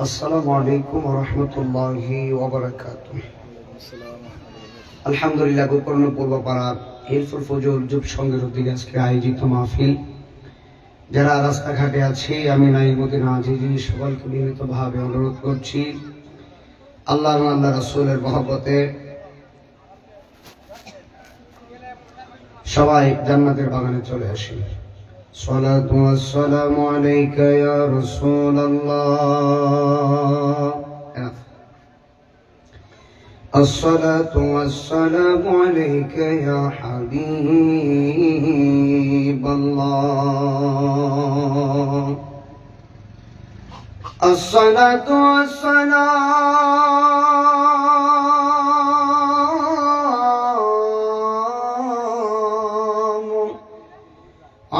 আসসালামু আলাইকুম ওয়া রাহমাতুল্লাহি ওয়া বারাকাতুহু। আলহামদুলিল্লাহ, গোকর্ণ পূর্বপাড়া হিলফুল ফজল যুব সংঘের উদ্যোগে আজকে আয়োজিত মাহফিল। যারা রাস্তাঘাটে আছে, আমি নাইমুদ্দিন আজিজি সকলকে বিনীতভাবে অনুরোধ করছি, আল্লাহ রাসূলের মহব্বতে সবাই জান্নাতের বাগানে চলে আসি। সালাতু ওয়াস সালামু আলাইকা ইয়া রাসূলুল্লাহ। আসসালাতু ওয়াস সালামু আলাইকা ইয়া হাবিবাল্লাহ। আসসালাতু ওয়াস সালামু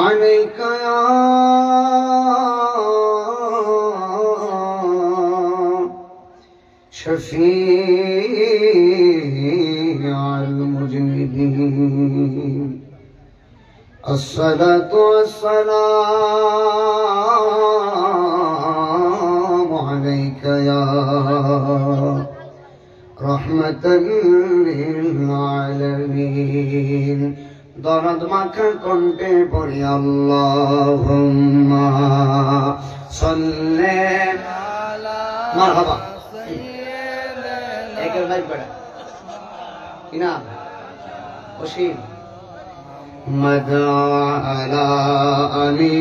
আলাইকা ইয়া শফীআল মুজনিবিন। আসসালাতু ওয়াস সালামু আলাইকা ইয়া রাহমাতাল লিল আলামিন। দরদ মাখা কণ্ঠে পড়ি আল্লাহুম্মা সাল্লি আলা মারহাবা সাইয়্যিদিনা। একের ভাই পড়া কিনা ওসিম মাদা আলা আলি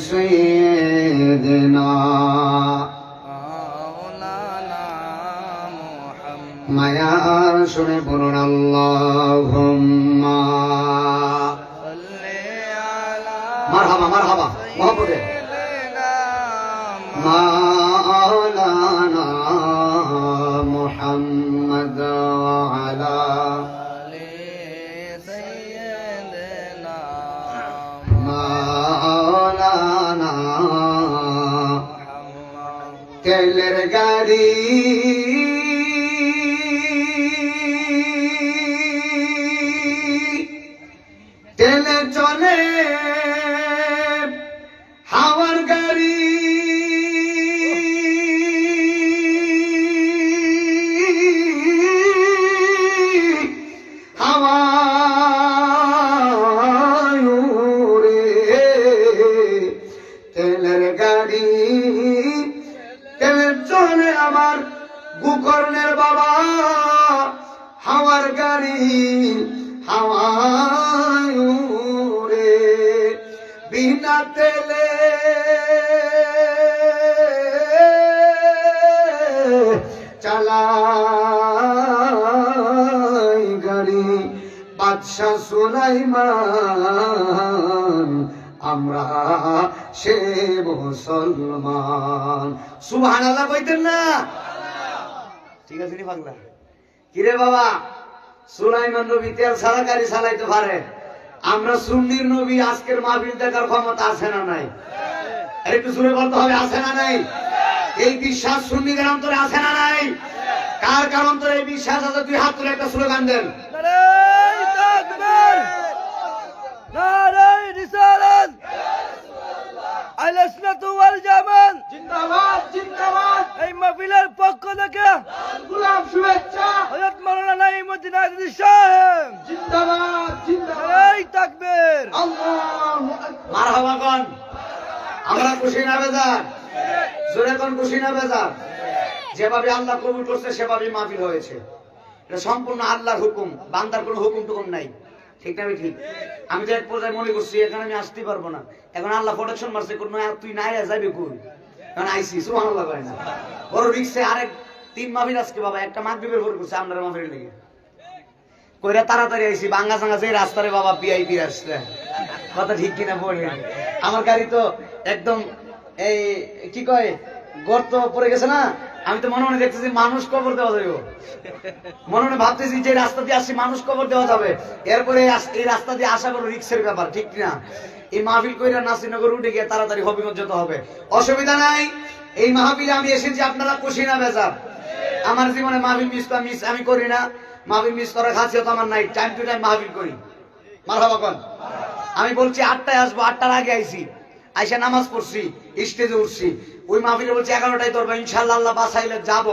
সাইয়্যিদিনা মায়ার শুনে বলুন আল্লাহুম্মা মারহাবা মারহাবা মহব্বতে মাওলানা মুহাম্মদ আলা সাইয়্যিদিনা মাওলানা তেলের গাড়ি তেলে চলে হাওয়ার গাড়ি, হাওয়ায় উড়ে তেলের গাড়ি। তেলে চলে আমার গোকর্ণের বাবা, হাওয়ার গাড়ি হাওয়ায় উড়ে বিনা তেলে চালাই গাড়ি বাদশাহ সুলাইমান, আমরা সে মুসলমান। সুবহানাল্লাহ কইতেন না? ঠিক আছে নি বাংলা? কিরে বাবা, সুলাইমান নবী তেল ছাড়া গাড়ি চালাইতে পারে, আমরা সুন্নির নবী আজকের মাহফিল দেখার ক্ষমতা আছে না নাই? আর একটু জোরে বলতে হবে, আছে না নাই? এই বিশ্বাস সুন্নিদের অন্তরে আছে না নাই? কার কার অন্তরে এই বিশ্বাস আছে? দুই হাত তুলে একটা স্লোগান দেন। নারায়ে তাকবীর, নারায়ে রিসালাত, আহলে সুন্নাত ওয়াল জামাত জিন্দাবাদ জিন্দাবাদ। এই মাহফিলের পক্ষ থেকে গোলাম শুভেচ্ছা। হযরত মাওলানা নাঈমুদ্দিন আজিজি সাহেব জিন্দাবাদ জিন্দাবাদ। নারায়ে তাকবীর। আল্লাহু আকবার। মারহাবা কোন? আমরা খুশি না বেজার? জোরে কোন খুশি না বেজার? যেভাবে আল্লাহ কবুল করছে সেভাবে মাহফিল হয়েছে। এটা সম্পূর্ণ আল্লাহর হুকুম, বান্দার কোনো হুকুম টুকুম নাই। ঠিক না ঠিক? আমি তো এক পর্যায়ে মনে করছি এখানে আমি আসতে পারবো না, এখন আল্লাহ প্রোটেকশন মারছে, কোন তুই নাই যাবি কই, কারণ আইসি। সুবহানাল্লাহ কয় না? বড় রিক্সে আরেক 3 মাহফিল আজকে বাবা একটা মাগরিবের পর করছে আপনারা মাহফিল লেগে কইরা তাড়াতাড়ি আইছি। বাঙ্গা সাঙ্গা যে রাস্তারে বাবা ভিআইপি আসছে, কথা ঠিক কিনা বলি? আমার গাড়ি তো একদম এই কি কয় গর্ত পড়ে গেছে না, আমি তো মনে মনে দেখতেছি মানুষ কবর দেওয়া যাবে, মনে মনে ভাবতেছি যে রাস্তা দিয়ে আসছি মানুষ কবর দেওয়া যাবে, এরপরে এই রাস্তা দিয়ে আসা বড় রিক্সের ব্যাপার। ঠিক না? এই মাহফিল কইরা নাসিরনগর উঠে গিয়ে তাড়াতাড়ি হবিগঞ্জ যেতে হবে, অসুবিধা নাই। এই মাহফিলে আমি এসেছি, আপনারা খুশি না বেজার? আমার জীবনে মাহফিল মিস আমি করি না, মাহফিল মিস করার খাসিয়ত আমার নাই, টাইম টু টাইম মাহফিল করি। মারহাবা কোন? আমি বলছি 8টায় আসবো, 8টার আগে আইছি, আইসা নামাজ পড়ছি, স্টেজে উঠছি, ওই মাহফিলে বলছে 11টায় ধরবো, ইনশাআল্লাহ আল্লাহ বাঁচাইলে যাব,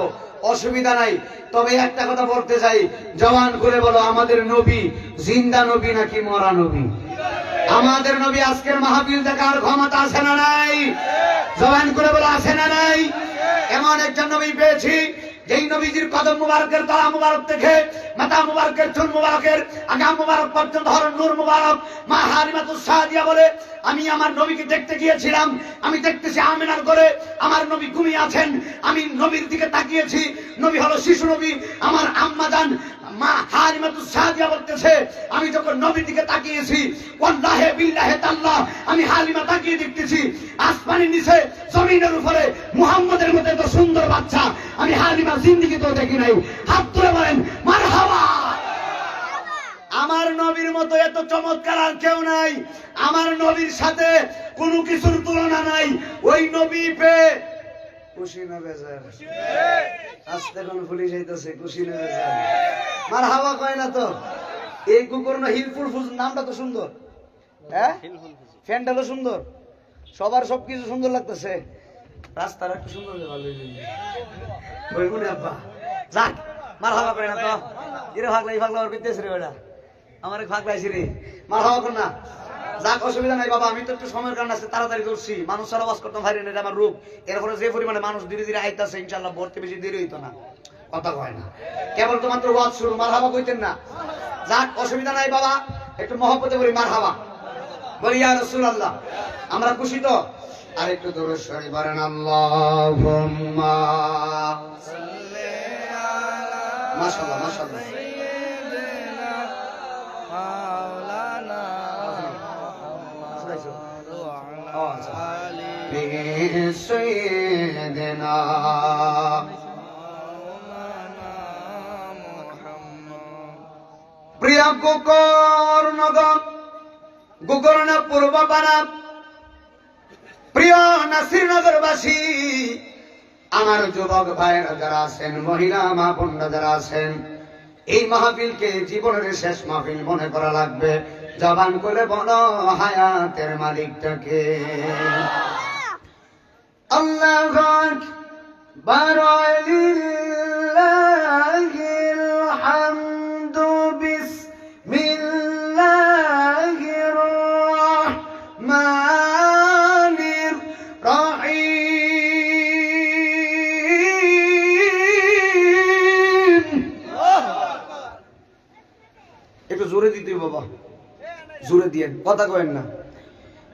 অসুবিধা নাই। তবে একটা কথা বলতে চাই, জবান করে বলো, আমাদের নবী জিন্দা নবী নাকি মরা নবী? আমাদের নবী আজকের মাহফিল দেখার ক্ষমতা আছে না নাই? জবান করে বলো, আছে না নাই? এমন একজন নবী পেয়েছি যেই নবীজির কদম মুবারকের তলা মুবারক থেকে মাথা মুবারকের চুল মুবারকের আগাম মুবারক পর্যন্ত হরণ নূর মুবারক। মা হালিমাতুস সাদিয়া বলে, আমি আমার নবীকে দেখতে গিয়েছিলাম, আমি দেখতেছি আমিনার ঘরে আমার নবী ঘুমিয়ে আছেন, আমি নবীর দিকে তাকিয়েছি, নবী হলো শিশু নবী। আমার আম্মা জান মা হালিমাতুস সাদিয়া বলতেছে, আমি যখন নবীর দিকে তাকিয়েছি, ওয়াল্লাহি বিল্লাহি তাআলা আমি হালিমা তাকিয়ে দেখতেছি আসমানের নিচে জমিনের উপরে মুহাম্মদের মতো এত সুন্দর বাচ্চা আমি হালিমা জিন্দেগিতেও দেখি নাই। হাত তুলে বলেন মারহাবা। আমার নবীর মতো এত চমৎকার আর কেউ নাই, আমার নবীর সাথে কোনো কিছুর তুলনা নাই। ওই নবী পেয়ে খুশি না বেজার? আস্তে কোন পুলিশ যাইতেছে, খুশি না বেজার? মারহাবা কয় না তো? এই কুকুর না হিলফুল ফুল নামটা তো সুন্দর, হ্যাঁ ফ্যানটাও সুন্দর, সবার সবকিছু সুন্দর লাগতেছে, রাস্তার একটু সুন্দর আব্বা যাক মারহাবা করে না তো? এরে ভাগলা এই ভাগলা ওর পেতেছে রে ওটা, আমার ভাগলাইছি রে, মারহাবা কর না। যাক অসুবিধা নাই বাবা, আমি তো একটু সময়ের কারণে আছে তাড়াতাড়ি করছি, মানুষ ছাড়া বাস করতাম ভাই, এটা আমার রূপ। এরপরে যে পরিমাণে মানুষ ধীরে ধীরে আইতাছে, ইনশাল্লাহ ভর্তি বেশি দেরি হইতো না। কথা কয় না, কেবল তো মাত্র ওয়াজ শুরু, মারহাবা কইতেন না। যাক অসুবিধা নাই বাবা, একটু মহব্বতে বলি মারহাবা, বলি ইয়া রাসূলুল্লাহ। আমরা খুশি তো? আর একটু দরুদ শরীফ পড়েন, আল্লাহুম্মা সাল্লি আলা মাশাআল্লাহ মাশাআল্লাহ سيدنا প্রিয় গোকর নগর গোকর না পূর্ব পাড়া প্রিয় নাসিরনগরবাসী, আমার যুবক ভাইরা যারা আছেন, মহিলা মা বোনরা যারা আছেন, এই মাহফিলকে জীবনের শেষ মাহফিল মনে করা লাগবে। জবান করে বলো হায়াতের মালিকটাকে। আল্লাহু আকবার লিল্লাহিল হামদু বিসমিল্লাহির রাহমানির রহিম। একটু জোরে দিতে বাবা, জোরে দিয়ে কথা কয়েন না।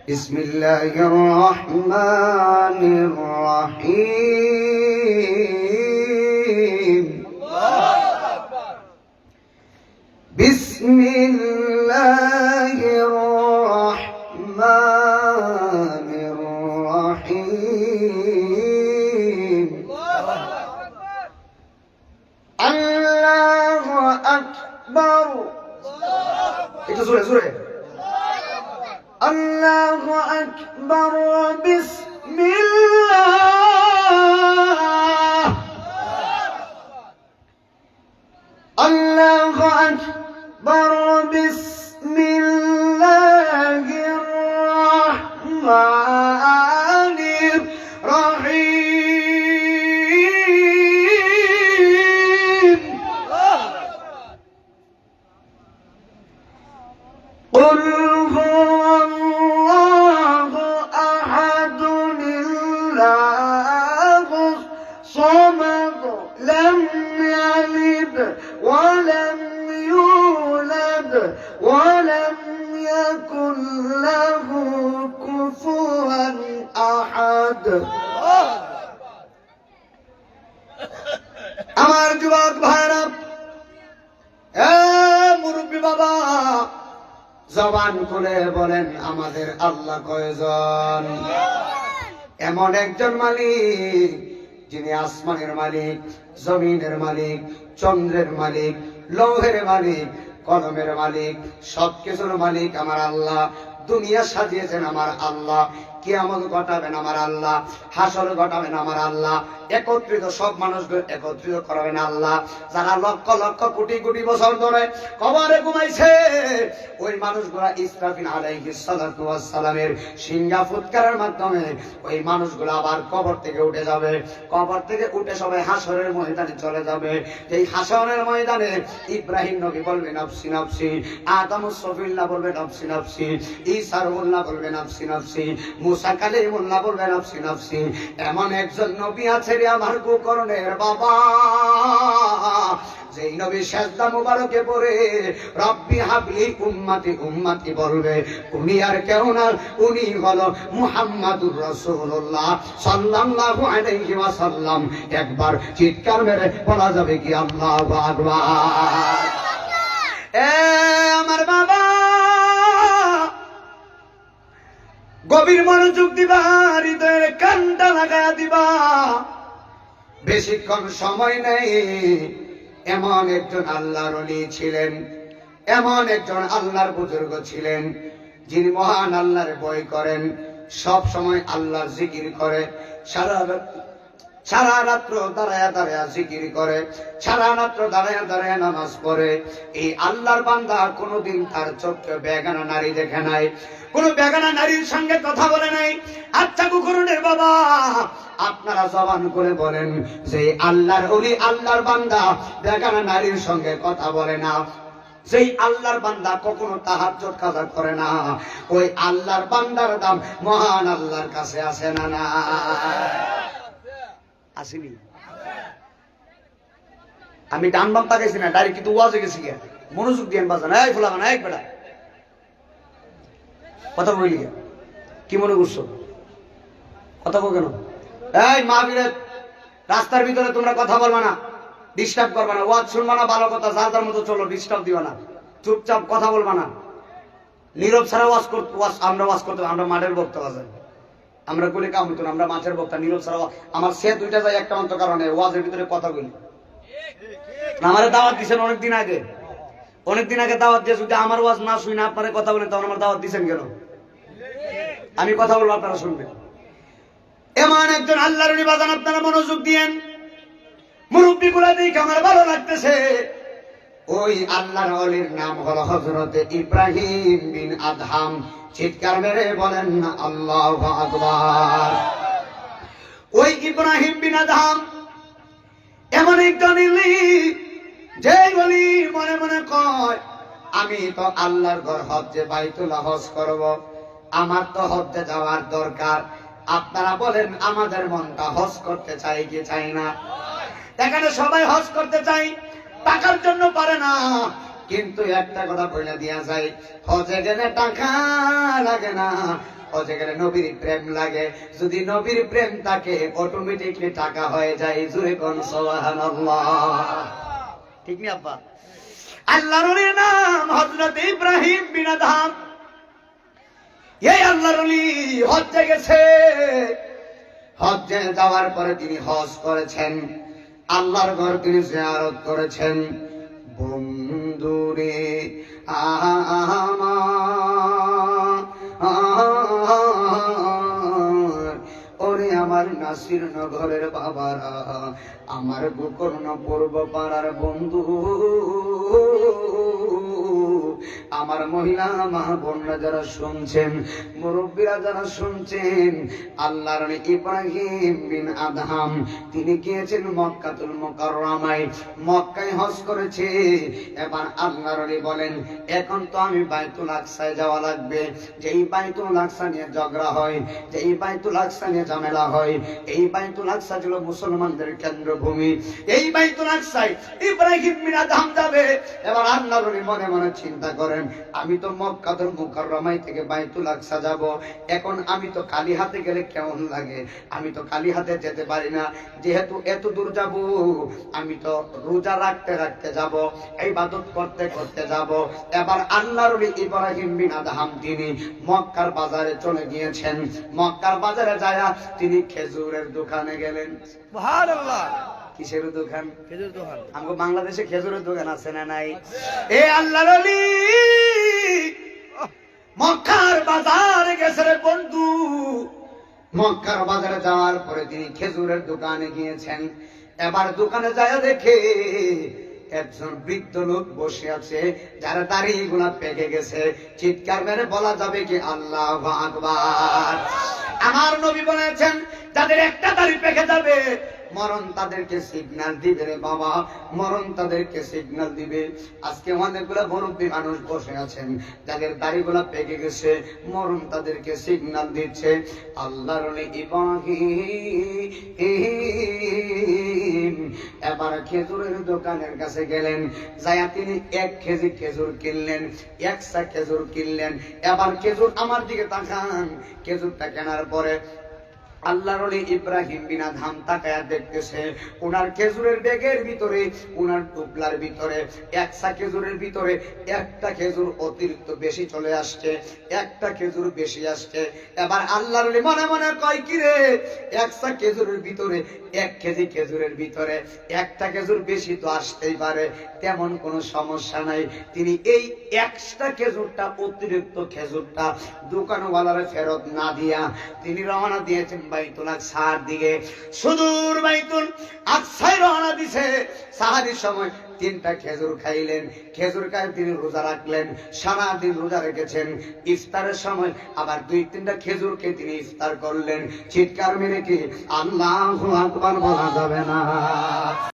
বিসমিল্লাহির রহমানির রহিম। বিসমিল্লাহির রহমানির রহিম। আল্লাহু আকবার। একটু জোরে জোরে। আল্লাহু আকবার বিসমিল্লাহ। আল্লাহু আকবার বিসমিল্লাহির রহমানির রহিম। قل هو الله أحد الله الصمد لم يلد ولم يولد ولم يكن له كفوا أحد। আমার যুবক ভাইরা, মুরব্বী বাবা, জবান খুলে বলেন আমাদের আল্লাহ কয়জন? এমন একজন মালিক যিনি আসমানের মালিক, জমিনের মালিক, চন্দ্রের মালিক, লৌহের মালিক, কলমের মালিক, সবকিছুর মালিক আমার আল্লাহ। দুনিয়া সাজিয়েছেন আমার আল্লাহ, কিয়ামত ঘটাবেন আমার আল্লাহ, হাসর ঘটাবেন আমার আল্লাহ, একত্রিত সব মানুষকে একত্রিত করাবেন আল্লাহ। যারা লক্ষ লক্ষ কোটি কোটি বছর ধরে কবরে ঘুমাইছে ওই মানুষগুলা ইসরাফিল আলাইহিস সালাতু ওয়াস সালামের সিংহা ফুৎকারের মাধ্যমে ওই মানুষগুলো আবার কবর থেকে উঠে যাবে। কবর থেকে উঠে সবাই হাসরের ময়দানে চলে যাবে। এই হাসরের ময়দানে ইব্রাহিম নবী বলবে নাফসি নাফসি, আদমুস সফিউল্লাহ বলবে নাফসি নাফসি, ঈসা রুহুল্লাহ বলবে নাফসি নাফসি, মুসা কালিমুল্লাহ বলবে নাফসি নাফসি। এমন একজন নবী আছে রে আমার গোকর্ণের বাবা, যেই নবী সাজদা মুবারকে পড়ে রব্বি হাবলি উম্মতি উম্মতি বলবে, উনি আর কেউ না, উনি হলো মুহাম্মাদুর রাসূলুল্লাহ সাল্লাল্লাহু আলাইহি ওয়াসাল্লাম। একবার চিৎকার মেরে বলা যাবে কি আল্লাহু আকবার। এ আমার বাবা, গভীর মনোযোগ দিবা, হৃদয়ের কানটা লাগায়া দিবা, বেশিক্ষণ সময় নেই। এমন একজন আল্লাহর ওলি ছিলেন, এমন একজন আল্লাহর বুজুর্গ ছিলেন, যিনি মহান আল্লাহর ভয় করেন, সব সময় আল্লাহর জিকির করে, সারা রাত্র দাঁড়ায়া দাঁড়ায়া জিকির করে, সারা রাত্র দাঁড়ায়া দাঁড়ায়া নামাজ পড়ে। এই আল্লাহর বান্দা কোনোদিন তার চোখে বেগানা নারী দেখে নাই, কোন বেগানা নারীর সঙ্গে কথা বলে নাই। আচ্ছা গোকর্ণের বাবা, আপনারা জবান করে বলেন যে আল্লাহর ওলি, আল্লাহর বান্দা বেগানা নারীর সঙ্গে কথা বলে না, যেই আল্লাহর বান্দা কখনো তাহাজ্জুদ কাজা করে না, ওই আল্লাহর বান্দার দাম মহান আল্লাহর কাছে আছে না? না আসেনি? আমি ডান বাম তাকাইছি না, ডাইরেক্ট কিন্তু ওয়াজে গেছি গিয়া। মনোযোগ দিয়ে বাজান, এই ফুলাবান, এক বেটা কথা বলি, কি মনে করছো? কথা বল কেন? এই মাহফিলে রাস্তার ভিতরে তোমরা কথা বলবা না, ডিস্টার্ব করবা না, ওয়াজ শুনবা না, ভালো কথা যার যার মতো চলো, ডিস্টার্ব দিবা না, চুপচাপ কথা বলবা না। নীরব ছাড়া ওয়াজ করতে, আমরা ওয়াজ করতে, আমরা মাঠের বক্তা বাজাই, আমরা কোলে কাম হইতো না, আমরা মাঠের বক্তা। নীরব ছাড়া আমার সে দুইটা যায় একটা মাত্র কারণে ওয়াজের ভিতরে কথা বলি। আমারে দাওয়াত দিচ্ছেন অনেকদিন আগে, অনেকদিন আগে দাওয়াত দিয়ে যদি আমার ওয়াজ না শুনি না আপনারা কথা বলেন, তখন আমার দাওয়াত দিচ্ছেন কেন? আমি কথা বলবো, আপনারা শুনবেন। এমন একজন আল্লাহর ওলি বাজান, আপনারা মনোযোগ দিয়েন, মুরব্বী গুলা দেখে আমার ভালো লাগতেছে। ওই আল্লাহর ওলির নাম হলো হযরতে ইব্রাহিম বিন আদহাম। চিৎকার মেরে বলেন না আল্লাহু আকবার। ওই ইব্রাহিম বিন আদহাম এমন একজন ওলি, যে ওলি মনে মনে কয় আমি তো আল্লাহর ঘর হজ্জে বাইতুল্লাহ হজ করব, আমার তো হজ্জে যাওয়ার দরকার। আপনারা বলেন আমাদের মনটা হজ করতে চাই কি চাই না? এখানে সবাই হজ করতে চাই, টাকার জন্য পারে না। কিন্তু একটা কথা বলে দিয়া যায়, হজে গেলে টাকা লাগে না, হজে গেলে নবীর প্রেম লাগে। যদি নবীর প্রেম থাকে অটোমেটিকলি টাকা হয়ে যায়। জোরে কোন সুবহানাল্লাহ, ঠিক নি আব্বা? আল্লাহর ওলির নাম হযরত ইব্রাহিম বিন আদহাম। এই আল্লাহর ওলি হজ্জে গেছে, হজ্জে যাওয়ার পরে তিনি হজ করেছেন, আল্লাহর ঘর তিনি জিয়ারত করেছেন। বন্ধুরে ওরে আমার নাসির নগরের বাবারা, আমার গোকর্ণ পূর্ব পাড়ার বন্ধু, আমার মহিলা মা বোনরা যারা শুনছেন, মুরব্বীরা যারা শুনছেন, আল্লাহর ওলি ইব্রাহিম বিন আদহাম তিনি গিয়েছেন মক্কাতুল মুকাররমায়, মক্কায় হজ করেছে। এবার আল্লাহর ওলি বলেন এখন তো আমি বাইতুল আকসায় যাওয়া লাগবে। যেই বাইতুল আকসা নিয়ে ঝগড়া হয়, যেই বাইতুল আকসা নিয়ে ঝামেলা হয়, এই বাইতুল আকসা ছিল মুসলমানদের কেন্দ্রভূমি। এই বাইতুল আকসায় ইব্রাহিম বিন আদহাম যাবে। এবার আল্লাহর ওলি মনে মনে চিন্তা করেন, আমি তো মক্কাতুল মুকাররমায় থেকে বাইতুল আকসা যাব, এখন আমি তো খালি হাতে গেলে কেমন লাগে? আমি তো খালি হাতে যেতে পারি না, যেহেতু এত দূর যাব, আমি তো রোজা রাখতে রাখতে যাব, ইবাদত করতে করতে যাব। এবার আল্লাহর ওলি ইব্রাহিম বিন আদহাম তিনি মক্কার বাজারে চলে গিয়েছেন। মক্কার বাজারে যায় তিনি খেজুরের দোকানে গেলেন। সুবহানাল্লাহ। কিসের দোকান? খেজুর দোকান। আমগো বাংলাদেশে খেজুরের দোকান আছে না নাই? এ আল্লাহর ওলি মক্কার বাজারে গেছে রে বন্ধু। মক্কার বাজারে যাওয়ার পরে তিনি খেজুরের দোকানে গিয়েছেন। এবার দোকানে যায় দেখে একজন বৃদ্ধ লোক বসে আছে, যার দাড়িগুলা পেকে গেছে। চিৎকার মেরে বলা যাবে কি আল্লাহু আকবার। আমার নবী বলেছেন, যাদের একটা দাড়ি পেকে যাবে মরণ তাদেরকে সিগন্যাল দিবে রে বাবা, মরণ তাদেরকে সিগন্যাল দিবে। আজকে অনেকগুলো মুরব্বী মানুষ বসে আছেন, যাদের দাড়িগুলা পেকে গেছে, মরণ তাদেরকে সিগন্যাল দিচ্ছে। আল্লাহর ওলি ইব্রাহিম এবার খেজুরের দোকানের কাছে গেলেন, যাইয়া তিনি 1 কেজি খেজুর কিনলেন, 1 সা খেজুর কিনলেন। এবার খেজুর আমার দিকে তাকান, খেজুরটা কেনার পরে আল্লাহর ওলি ইব্রাহিম বিনা ধাম তাকায়া দেখতেছে, ওনার খেজুরের ব্যাগের ভিতরে, ওনার টুকলার ভিতরে 1 সা খেজুরের ভিতরে একটা খেজুর অতিরিক্ত বেশি চলে আসছে, একটা খেজুর বেশি আসছে। এবার আল্লাহর ওলি মনে মনে কয়, কি রে, 1 সা খেজুরের ভিতরে 1 কেজি খেজুরের ভিতরে একটা খেজুর বেশি তো আসতেই পারে, তেমন কোনো সমস্যা নাই। তিনি এই এক্সট্রা খেজুরটা, অতিরিক্ত খেজুরটা দোকানওয়ালারে ফেরত না দিয়া তিনি রওনা দিয়েছেন বাইতুল আকসার দিকে। সুদূর বাইতুল আকসায় রওনা দিছে। সাহারির সময় 3টা খেজুর খাইলেন, খেজুর খাই তিনি রোজা রাখলেন, সারাদিন রোজা রেখেছেন। ইফতারের সময় আবার 2-3টা খেজুরকে তিনি ইফতার করলেন। চিৎকার মেরে কি আল্লাহু আকবার বলা যাবে না?